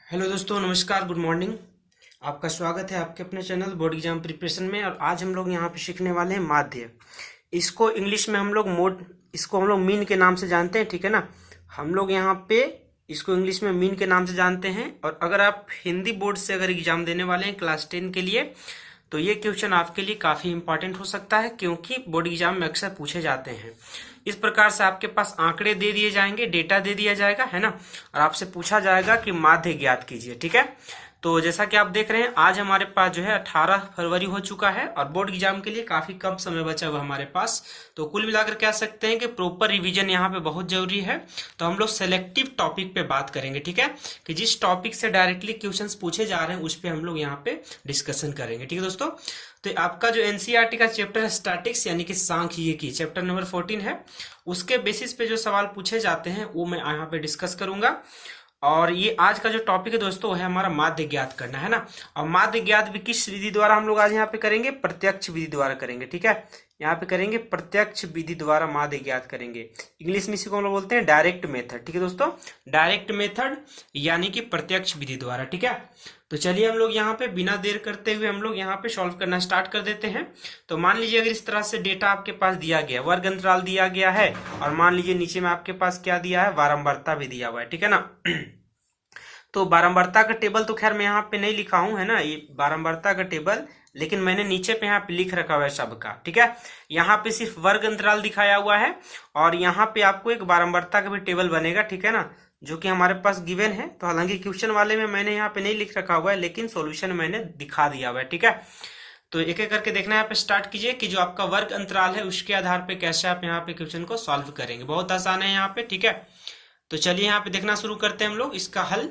Hello दोस्तों, नमस्कार, good morning. आपका स्वागत है आपके अपने चैनल बोर्ड एग्जाम प्रिपरेशन में। और आज हम लोग यहाँ पे सीखने वाले हैं माध्य। इसको इंग्लिश में हम लोग इसको हम लोग मीन के नाम से जानते हैं, ठीक है ना। हम लोग यहाँ पे इसको इंग्लिश में मीन के नाम से जानते हैं। और अगर आप हिंदी बोर्ड से अगर एग्जाम देने वाले हैं क्लास 10 के लिए, तो ये क्वेश्चन आपके लिए काफ़ी इंपॉर्टेंट हो सकता है, क्योंकि बोर्ड एग्जाम में अक्सर पूछे जाते हैं। इस प्रकार से आपके पास आंकड़े दे दिए जाएंगे, डेटा दे दिया जाएगा, है ना। और आपसे पूछा जाएगा कि माध्य ज्ञात कीजिए, ठीक है। तो जैसा कि आप देख रहे हैं, आज हमारे पास जो है 18 फरवरी हो चुका है और बोर्ड एग्जाम के लिए काफी कम समय बचा हुआ हमारे पास। तो कुल मिलाकर कह सकते हैं कि प्रॉपर रिवीजन यहाँ पे बहुत जरूरी है। तो हम लोग सेलेक्टिव टॉपिक पे बात करेंगे, ठीक है, कि जिस टॉपिक से डायरेक्टली क्वेश्चंस पूछे जा रहे हैं उस पे हम लोग यहाँ पे डिस्कशन करेंगे, ठीक है दोस्तों। तो आपका जो एनसीईआरटी का चैप्टर है स्टैटिक्स यानी कि सांख्यिकी, चैप्टर नंबर 14 है, उसके बेसिस पे जो सवाल पूछे जाते हैं वो मैं यहाँ पे डिस्कस करूंगा। और ये आज का जो टॉपिक है दोस्तों वो है हमारा माध्य ज्ञात करना, है ना। और माध्य ज्ञात भी किस विधि द्वारा हम लोग आज यहाँ पे करेंगे? प्रत्यक्ष विधि द्वारा करेंगे, ठीक है। यहाँ पे करेंगे प्रत्यक्ष विधि द्वारा माध्य ज्ञात करेंगे। इंग्लिश में इसी को हम लोग बोलते हैं डायरेक्ट मेथड, ठीक है दोस्तों। डायरेक्ट मेथड यानी कि प्रत्यक्ष विधि द्वारा, ठीक है। तो चलिए हम लोग यहाँ पे बिना देर करते हुए हम लोग यहाँ पे सॉल्व करना स्टार्ट कर देते हैं। तो मान लीजिए अगर इस तरह से डेटा आपके पास दिया गया, वर्ग अंतराल दिया गया है, और मान लीजिए नीचे में आपके पास क्या दिया है? बारंबारता भी दिया हुआ है, ठीक है ना। तो बारंबारता का टेबल तो खैर मैं यहाँ पे नहीं लिखा हूं, है ना, ये बारंबारता का टेबल, लेकिन मैंने नीचे पे यहाँ पे लिख रखा हुआ है सबका, ठीक है। यहाँ पे सिर्फ वर्ग अंतराल दिखाया हुआ है और यहाँ पे आपको एक बारंबारता का भी टेबल बनेगा, ठीक है ना, जो कि हमारे पास गिवन है। तो हालांकि क्वेश्चन वाले में मैंने यहाँ पे नहीं लिख रखा हुआ है, लेकिन सॉल्यूशन मैंने दिखा दिया हुआ है, ठीक है। तो एक एक करके देखना, यहाँ पे स्टार्ट कीजिए कि जो आपका वर्ग अंतराल है उसके आधार पे कैसे आप यहाँ पे क्वेश्चन को सॉल्व करेंगे। बहुत आसान है यहाँ पे, ठीक है। तो चलिए यहाँ पे देखना शुरू करते हैं हम लोग इसका हल।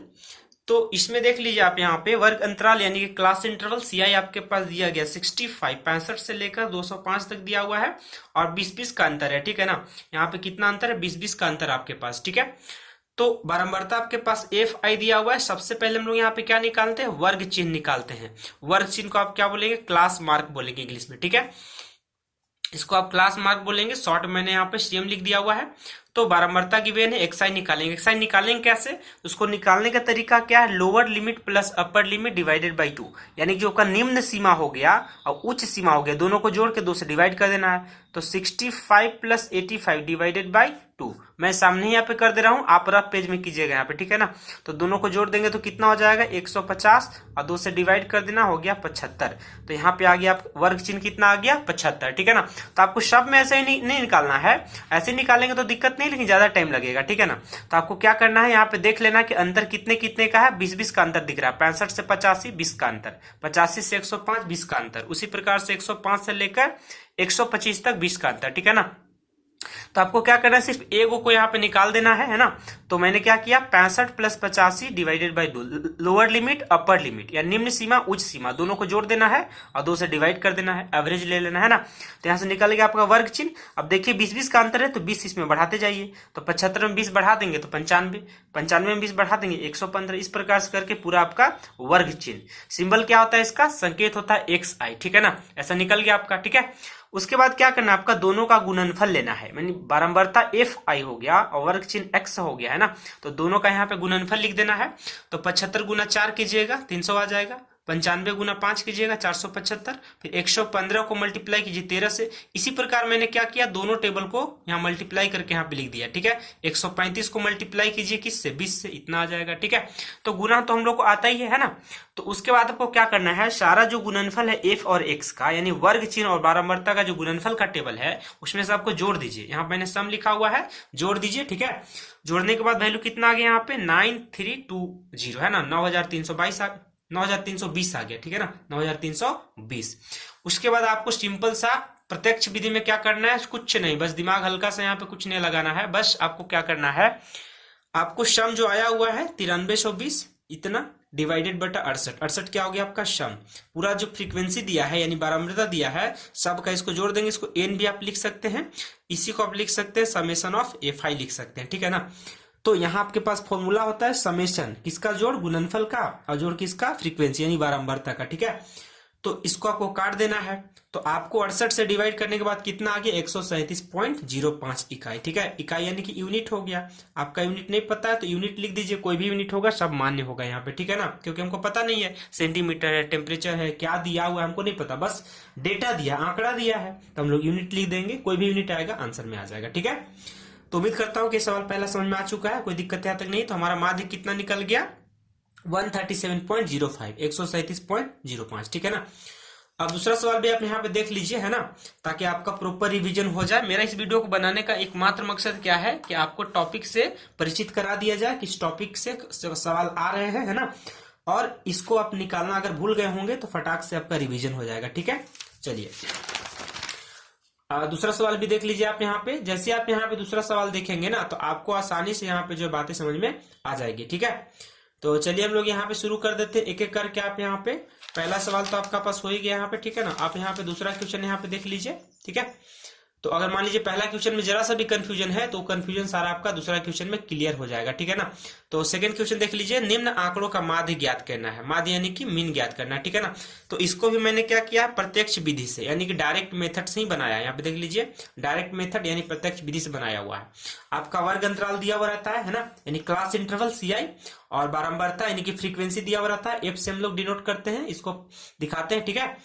तो इसमें देख लीजिए आप यहाँ पे वर्ग अंतराल यानी कि क्लास इंटरवल सीआई आपके पास दिया गया 65 से लेकर 205 तक दिया हुआ है और 20-20 का अंतर है, ठीक है ना। यहाँ पे कितना अंतर है? 20-20 का अंतर आपके पास, ठीक है। तो बारंबारता आपके पास एफ आई दिया हुआ है। सबसे पहले हम लोग यहाँ पे क्या निकालते हैं? वर्ग चिन्ह निकालते हैं। वर्ग चिन्ह को आप क्या बोलेंगे? क्लास मार्क बोलेंगे इंग्लिश में, ठीक है। इसको आप क्लास मार्क बोलेंगे। शॉर्ट मैंने यहाँ पे सीएम लिख दिया हुआ है। तो बारंबारता की वेन है, एक्साई निकालेंगे। एक्साई निकालेंगे कैसे? उसको निकालने का तरीका क्या है? Lower limit plus upper limit divided by 2, यानी जो का निम्न सीमा हो गया और उच्च सीमा हो गया, दोनों को जोड़ के 2 से डिवाइड कर देना है। तो 65 प्लस 85 डिवाइडेड बाई 2, मैं सामने ही यहाँ पे कर दे रहा हूँ, आप रफ पेज में कीजिएगा यहाँ पे, ठीक है ना। तो दोनों को जोड़ देंगे तो कितना हो जाएगा? 150 और 2 से डिवाइड कर देना, हो गया 75। तो यहाँ पे आ गया वर्ग चिन्ह कितना आ गया? 75, ठीक है ना। तो आपको शब्द में ऐसे ही नहीं निकालना है, ऐसे निकालेंगे तो दिक्कत नहीं, लेकिन ज्यादा टाइम लगेगा, ठीक है ना। तो आपको क्या करना है, यहाँ पे देख लेना कि अंतर कितने कितने का है? 20-20 का अंतर दिख रहा है। 65 से 85 20 का अंतर, 85 से 105 20 का अंतर, उसी प्रकार से 105 से लेकर 125 तक 20 का अंतर, ठीक है ना। तो आपको क्या करना है? सिर्फ एगो को यहाँ पे निकाल देना है ना। तो मैंने क्या किया? 65 plus 85 divided by 2, lower limit upper limit या निम्न सीमा उच्च सीमा, दोनों को जोड़ देना है और 2 से डिवाइड कर देना है, एवरेज ले लेना है ना। तो यहाँ से निकल गया आपका वर्ग चिन्ह। अब देखिए 20-20 का अंतर है तो 20 इसमें बढ़ाते जाइए। तो 75 में 20 बढ़ा देंगे तो 95, 95 में 20 बढ़ा देंगे 115। इस प्रकार से करके पूरा आपका वर्ग चिन्ह। सिंबल क्या होता है इसका? संकेत होता है एक्स आई, ठीक है ना। ऐसा निकल गया आपका, ठीक है। उसके बाद क्या करना है? आपका दोनों का गुणनफल लेना है, यानी बारंबारता एफ आई हो गया और वर्ग चिन्ह एक्स हो गया, है ना। तो दोनों का यहाँ पे गुणनफल लिख देना है। तो 75 गुना 4 कीजिएगा 300 आ जाएगा। 95 गुना 5 कीजिएगा 475। फिर 115 को मल्टीप्लाई कीजिए 13 से। इसी प्रकार मैंने क्या किया? दोनों टेबल को यहाँ मल्टीप्लाई करके यहाँ पे लिख दिया, ठीक है। 135 को मल्टीप्लाई कीजिए किससे? 20 से, इतना आ जाएगा, ठीक है। तो गुना तो हम लोग को आता ही है ना। तो उसके बाद आपको क्या करना है? सारा जो गुणनफल है एफ और एक्स का, यानी वर्ग चिन्ह और बारंबारता का जो गुणनफल का टेबल है उसमें से आपको जोड़ दीजिए। यहाँ मैंने सम लिखा हुआ है, जोड़ दीजिए, ठीक है। जोड़ने के बाद वैल्यू कितना आ गया यहाँ पे? 9320, है ना। 9320 आ गया, ठीक है ना। 9320। उसके बाद आपको सिंपल सा प्रत्यक्ष विधि में क्या करना है? कुछ नहीं, बस दिमाग हल्का सा यहाँ पे कुछ नहीं लगाना है। बस आपको क्या करना है? आपको सम जो आया हुआ है 9320 इतना डिवाइडेड बटा 68, 68 क्या हो गया आपका? सम। पूरा जो फ्रीक्वेंसी दिया है यानी बारंबारता दिया है सबका, इसको जोड़ देंगे। इसको एन भी आप लिख सकते हैं, इसी को आप लिख सकते हैं समेशन ऑफ एफ आई लिख सकते हैं, ठीक है ना। तो यहाँ आपके पास फॉर्मूला होता है समेशन किसका? जोड़ गुणनफल का, और जोड़ किसका? फ्रीक्वेंसी यानी बारंबारता का, ठीक है। तो इसको आपको काट देना है। तो आपको 68 से डिवाइड करने के बाद कितना आ गया 137.05 इकाई। ठीक है, इकाई यानी कि यूनिट हो गया। आपका यूनिट नहीं पता है तो यूनिट लिख दीजिए, कोई भी यूनिट होगा सब मान्य होगा यहाँ पे। ठीक है ना, क्योंकि हमको पता नहीं है सेंटीमीटर है, टेम्परेचर है, क्या दिया हुआ है हमको नहीं पता, बस डेटा दिया, आंकड़ा दिया है, तो हम लोग यूनिट लिख देंगे, कोई भी यूनिट आएगा आंसर में आ जाएगा। ठीक है, तो उम्मीद करता हूँ कि सवाल पहला समझ में आ चुका है, कोई दिक्कत यहाँ तक नहीं। तो हमारा माध्य कितना निकल गया 137.05, 137.05। ठीक है ना। अब दूसरा सवाल भी आप यहाँ पे देख लीजिए, है ना, ताकि आपका प्रॉपर रिवीजन हो जाए। मेरा इस वीडियो को बनाने का एकमात्र मकसद क्या है कि आपको टॉपिक से परिचित करा दिया जाए, किस टॉपिक से सवाल आ रहे हैं, है ना, और इसको आप निकालना अगर भूल गए होंगे तो फटाक से आपका रिवीजन हो जाएगा। ठीक है, चलिए दूसरा सवाल भी देख लीजिए आप यहाँ पे। जैसे आप यहाँ पे दूसरा सवाल देखेंगे ना तो आपको आसानी से यहाँ पे जो बातें समझ में आ जाएगी। ठीक है, तो चलिए हम लोग यहाँ पे शुरू कर देते हैं एक एक करके। आप यहाँ पे पहला सवाल तो आपका पास हो ही गया यहाँ पे। ठीक है ना, आप यहाँ पे दूसरा क्वेश्चन यहाँ पे देख लीजिए। ठीक है, तो अगर मान लीजिए पहला क्वेश्चन में जरा सा भी कंफ्यूजन है तो कंफ्यूजन सारा आपका दूसरा क्वेश्चन में क्लियर हो जाएगा। ठीक है ना, तो सेकंड क्वेश्चन देख लीजिए, निम्न आंकड़ों का माध्य ज्ञात करना है। माध्य यानी कि मीन ज्ञात करना है। ठीक है ना, तो इसको भी मैंने क्या किया, प्रत्यक्ष विधि से यानी कि डायरेक्ट मेथड से ही बनाया है। यहाँ पे देख लीजिए, डायरेक्ट मेथड यानी प्रत्यक्ष विधि से बनाया हुआ है। आपका वर्ग अंतराल दिया हुआ रहता है ना, यानी क्लास इंटरवल CI, और बारंबारता यानी कि फ्रीक्वेंसी दिया हुआ रहता है, F से हम लोग डिनोट करते हैं, इसको दिखाते हैं। ठीक है,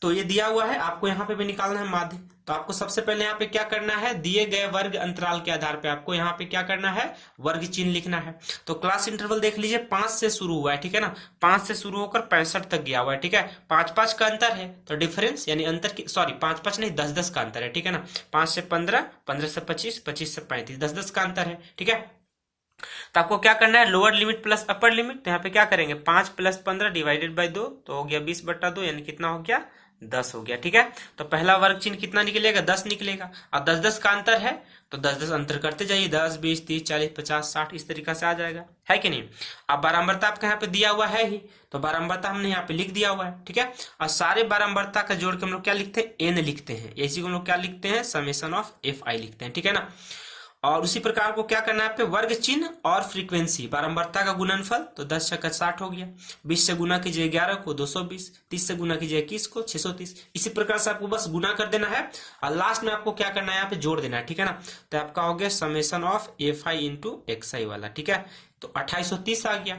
तो ये दिया हुआ है, आपको यहाँ पे भी निकालना है माध्य। तो आपको सबसे पहले यहाँ पे क्या करना है, दिए गए वर्ग अंतराल के आधार पे आपको यहाँ पे क्या करना है, वर्ग चिन्ह लिखना है। तो क्लास इंटरवल देख लीजिए 5 से शुरू हुआ है। ठीक है ना, 5 से शुरू होकर 65 तक गया हुआ है। ठीक है, 5-5 का अंतर है तो डिफरेंस यानी अंतर की, सॉरी 5-5 नहीं 10-10 का अंतर है। ठीक है ना, 5 से 15, 15 से 25, 25 से 35, 10-10 का अंतर है। ठीक है, तो आपको क्या करना है, lower limit plus upper limit. तो यहाँ पे क्या करेंगे, 5 + 15 डिवाइडेड बाई 2, तो हो गया 20/2, यानी कितना हो गया 10 हो गया। ठीक है, तो पहला वर्ग चिन्ह कितना निकलेगा, 10 निकलेगा। और 10-10 का अंतर है तो 10-10 अंतर करते जाइए, 10, 20, 30, 40, 50, 60 इस तरीका से आ जाएगा, है कि नहीं। अब बारंबारता आपका यहाँ पे दिया हुआ है ही, तो बारंबारता हमने यहाँ पे लिख दिया हुआ है। ठीक है, और सारे बारंबारता का जोड़ के हम लोग क्या लिखते हैं, n लिखते हैं। इसी को हम लोग क्या लिखते हैं, समेशन ऑफ Fi लिखते हैं। ठीक है ना, और उसी प्रकार को क्या करना है आपके, वर्ग चिन्ह और फ्रीक्वेंसी बारंबारता का गुणनफल, तो 10 × 60 हो गया। 20 से गुना कीजिए 11 को 220, 30 से गुना कीजिए 21 को 630। इसी प्रकार से आपको बस गुना कर देना है और लास्ट में आपको क्या करना है, यहाँ पे जोड़ देना है। ठीक है ना, तो आपका हो गया समेशन ऑफ Fi × Xi वाला। ठीक है, तो 2830 आ गया।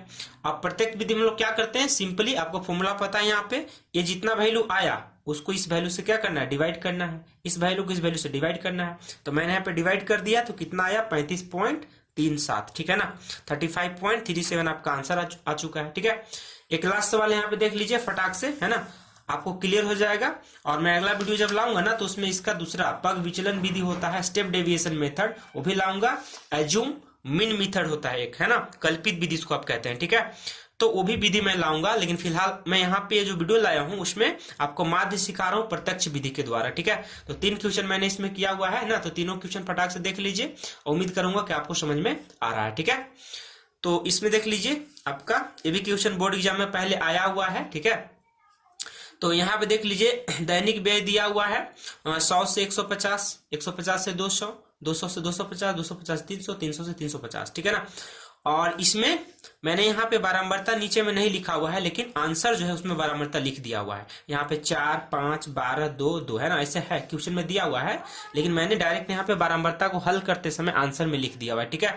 अब प्रत्येक विधि में लोग क्या करते हैं, सिंपली आपको फॉर्मूला पता है, यहाँ पे ये जितना वैल्यू आया उसको इस वैल्यू से क्या करना है, डिवाइड करना है। इस वैल्यू को इस वैल्यू से डिवाइड करना है। तो मैंने यहाँ पे डिवाइड कर दिया तो कितना आया 35.37। ठीक है ना, 35.37 आपका आंसर आ चुका है। ठीक है, एक लास्ट सवाल यहाँ पे देख लीजिए फटाक से, है ना, आपको क्लियर हो जाएगा। और मैं अगला वीडियो जब लाऊंगा ना तो उसमें इसका दूसरा पग विचलन विधि होता है, स्टेप डेविएशन मेथड, वो भी लाऊंगा। एज्यूम मीन मेथड होता है एक, है ना, कल्पित विधि इसको आप कहते हैं। ठीक है, तो वो भी विधि मैं लाऊंगा, लेकिन फिलहाल मैं यहाँ पे जो वीडियो लाया हूँ उसमें आपको माध्य सिखा रहा हूँ प्रत्यक्ष विधि के द्वारा। ठीक है, तो 3 क्वेश्चन मैंने इसमें किया हुआ है ना, तो तीनों क्वेश्चन फटाक से देख लीजिए, उम्मीद करूंगा कि आपको समझ में आ रहा है। ठीक है, तो इसमें देख लीजिए आपका ये भी क्वेश्चन बोर्ड एग्जाम में पहले आया हुआ है। ठीक है, तो यहाँ पे देख लीजिए दैनिक व्यय दिया हुआ है 100 से 150, 150 से 200, 200 से 250, 250 से 300, 300 से 350। ठीक है ना, और इसमें मैंने यहाँ पे बारंबारता नीचे में नहीं लिखा हुआ है, लेकिन आंसर जो है उसमें बारंबारता लिख दिया हुआ है। यहाँ पे 4, 5, 12, 2, 2 है ना, ऐसे है क्वेश्चन में दिया हुआ है, लेकिन मैंने डायरेक्ट यहाँ पे बारंबारता को हल करते समय आंसर में लिख दिया हुआ है। ठीक है,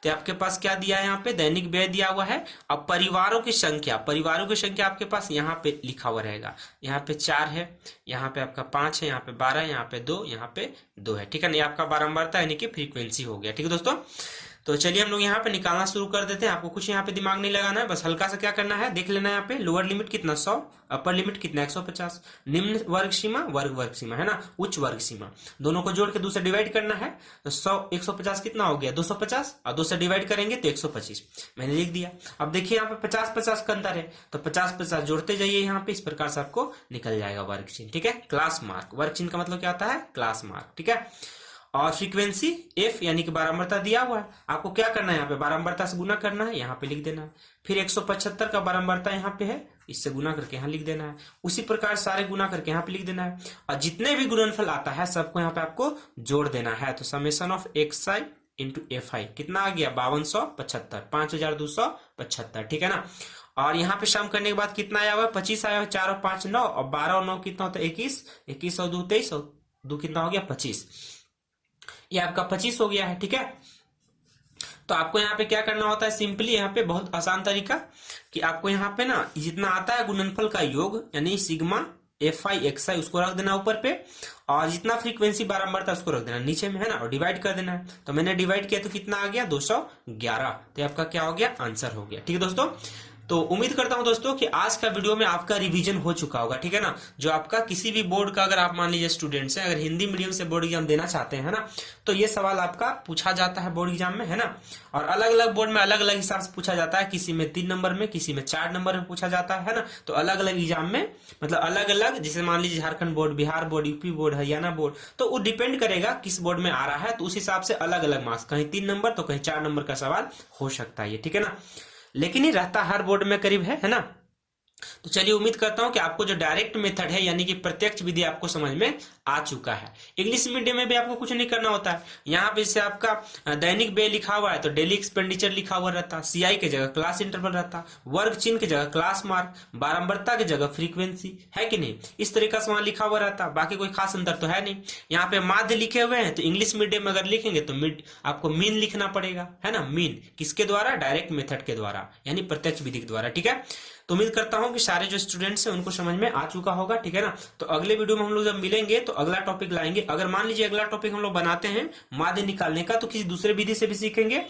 तो आपके पास क्या दिया है, यहाँ पे दैनिक व्यय दिया हुआ है। अब परिवारों की संख्या आपके पास यहाँ पे लिखा हुआ रहेगा। यहाँ पे 4 है, यहाँ पे आपका 5 है, यहाँ पे 12 है, यहाँ पे 2, यहाँ पे 2 है। ठीक है, नहीं आपका बारंबारता यानी कि फ्रीक्वेंसी हो गया। ठीक है दोस्तों, तो चलिए हम लोग यहाँ पे निकालना शुरू कर देते हैं। आपको कुछ यहाँ पे दिमाग नहीं लगाना है, बस हल्का सा क्या करना है देख लेना है। यहाँ पे लोअर लिमिट कितना 100, अपर लिमिट कितना 150, निम्न वर्ग सीमा वर्ग सीमा, है ना, उच्च वर्ग सीमा, दोनों को जोड़ के 2 से डिवाइड करना है। तो 100 150 कितना हो गया 250, और 2 से डिवाइड करेंगे तो 125 मैंने लिख दिया। अब देखिए यहाँ पे 50-50 का अंतर है, तो 50-50 जोड़ते जाइए यहाँ पे, इस प्रकार से आपको निकल जाएगा वर्ग चिन्ह। ठीक है, क्लास मार्क, वर्ग चिन्ह का मतलब क्या होता है, क्लास मार्क। ठीक है, और फ्रीक्वेंसी F यानी कि बारंबारता दिया हुआ है, आपको क्या करना है, यहाँ पे बारंबारता से गुना करना है, यहाँ पे लिख देना है। फिर 175 का बारंबारता यहाँ पे है, इससे गुना करके यहाँ लिख देना है। उसी प्रकार सारे गुना करके यहाँ पे लिख देना है, और जितने भी गुणनफल आता है सबको यहाँ पे आपको जोड़ देना है। तो summation of Xi into FI कितना आ गया 5275, 5275, ठीक है ना। और यहाँ पे सम करने के बाद कितना आया हुआ 25 आया हुआ, 4 और 5 9 और 12 और 9 कितना होता है 21, 21 और 2 23 और 2 कितना हो गया 25, ये आपका 25 हो गया है, ठीक है। तो आपको यहाँ पे क्या करना होता है, सिंपली यहाँ पे बहुत आसान तरीका कि आपको यहाँ पे ना जितना आता है गुणनफल का योग यानी सिग्मा FI XI उसको रख देना ऊपर पे, और जितना फ्रीक्वेंसी बारंबारता उसको रख देना नीचे में, है ना, और डिवाइड कर देना है। तो मैंने डिवाइड किया तो कितना आ गया 211, तो आपका क्या हो गया आंसर हो गया, ठीक है दोस्तों। तो उम्मीद करता हूं दोस्तों कि आज का वीडियो में आपका रिवीजन हो चुका होगा, ठीक है ना। जो आपका किसी भी बोर्ड का, अगर आप मान लीजिए स्टूडेंट्स हैं, अगर हिंदी मीडियम से बोर्ड एग्जाम देना चाहते हैं ना, तो ये सवाल आपका पूछा जाता है बोर्ड एग्जाम में, है ना। और अलग अलग बोर्ड में अलग अलग हिसाब से पूछा जाता है, किसी में 3 नंबर में, किसी में 4 नंबर में पूछा जाता है ना। तो अलग अलग एग्जाम में मतलब अलग अलग, जैसे मान लीजिए Jharkhand board, Bihar board, UP board, Haryana board, तो वो डिपेंड करेगा किस बोर्ड में आ रहा है, तो उस हिसाब से अलग अलग मार्क्स, कहीं 3 नंबर तो कहीं 4 नंबर का सवाल हो सकता है, ठीक है ना। लेकिन ये रहता हर बोर्ड में करीब है ना। तो चलिए उम्मीद करता हूं कि आपको जो डायरेक्ट मेथड है यानी कि प्रत्यक्ष विधि आपको समझ में आ चुका है। इंग्लिश मीडियम में भी आपको कुछ नहीं करना होता है, यहाँ पे जैसे आपका दैनिक व्यय लिखा हुआ है तो डेली एक्सपेंडिचर लिखा हुआ रहता, CI की जगह क्लास इंटरवल रहता, वर्ग चिन्ह की जगह क्लास मार्क, बारंबारता की जगह फ्रीक्वेंसी, है कि नहीं, इस तरीका से वहां लिखा हुआ रहता। बाकी कोई खास अंतर तो है नहीं। यहाँ पे माध्य लिखे हुए हैं, तो इंग्लिश मीडियम में अगर लिखेंगे तो आपको मीन लिखना पड़ेगा, है ना। मीन किसके द्वारा, डायरेक्ट मेथड के द्वारा यानी प्रत्यक्ष विधि के द्वारा, ठीक है। तो उम्मीद करता हूं कि सारे जो स्टूडेंट्स हैं उनको समझ में आ चुका होगा, ठीक है ना। तो अगले वीडियो में हम लोग जब मिलेंगे तो अगला टॉपिक लाएंगे। अगर मान लीजिए अगला टॉपिक हम लोग बनाते हैं माध्य निकालने का, तो किसी दूसरे विधि से भी सीखेंगे।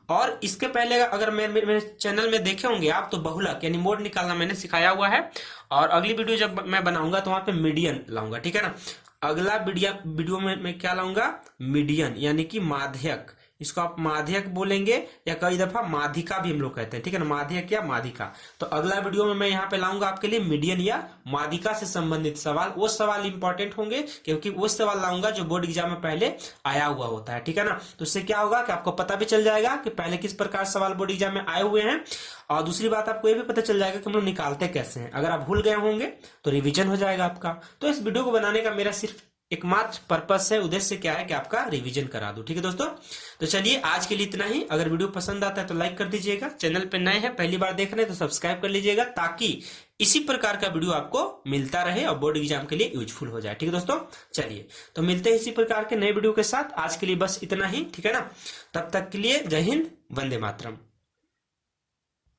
और इसके पहले अगर मेरे चैनल में देखे होंगे आप, तो बहुलक यानी मोड निकालना मैंने सिखाया हुआ है। और अगली वीडियो जब मैं बनाऊंगा तो वहां पे मीडियन लाऊंगा, ठीक है ना। अगला वीडियो में मैं क्या लाऊंगा, मीडियन यानी कि माध्यक, इसको आप माध्यक बोलेंगे या कई दफा माध्यिका भी हम लोग कहते हैं, ठीक है ना, माध्यक या माध्यिका। तो अगला वीडियो में मैं यहाँ पे लाऊंगा आपके लिए मीडियन या माध्यिका से संबंधित सवाल। वो सवाल इंपॉर्टेंट होंगे क्योंकि वो सवाल लाऊंगा जो बोर्ड एग्जाम में पहले आया हुआ होता है, ठीक है ना। तो इससे क्या होगा कि आपको पता भी चल जाएगा कि पहले किस प्रकार सवाल बोर्ड एग्जाम में आए हुए हैं, और दूसरी बात आपको ये भी पता चल जाएगा कि हम लोग निकालते कैसे हैं। अगर आप भूल गए होंगे तो रिविजन हो जाएगा आपका। तो इस वीडियो को बनाने का मेरा सिर्फ एकमात्र पर्पस है, उद्देश्य क्या है कि आपका रिवीजन करा दूं, ठीक है दोस्तों। तो चलिए आज के लिए इतना ही। अगर वीडियो पसंद आता है तो लाइक कर दीजिएगा, चैनल पे नए हैं पहली बार देख रहे हैं तो सब्सक्राइब कर लीजिएगा, ताकि इसी प्रकार का वीडियो आपको मिलता रहे और बोर्ड एग्जाम के लिए यूजफुल हो जाए, ठीक है दोस्तों। चलिए तो मिलते हैं इसी प्रकार के नए वीडियो के साथ। आज के लिए बस इतना ही, ठीक है ना। तब तक के लिए जय हिंद, वंदे मातरम।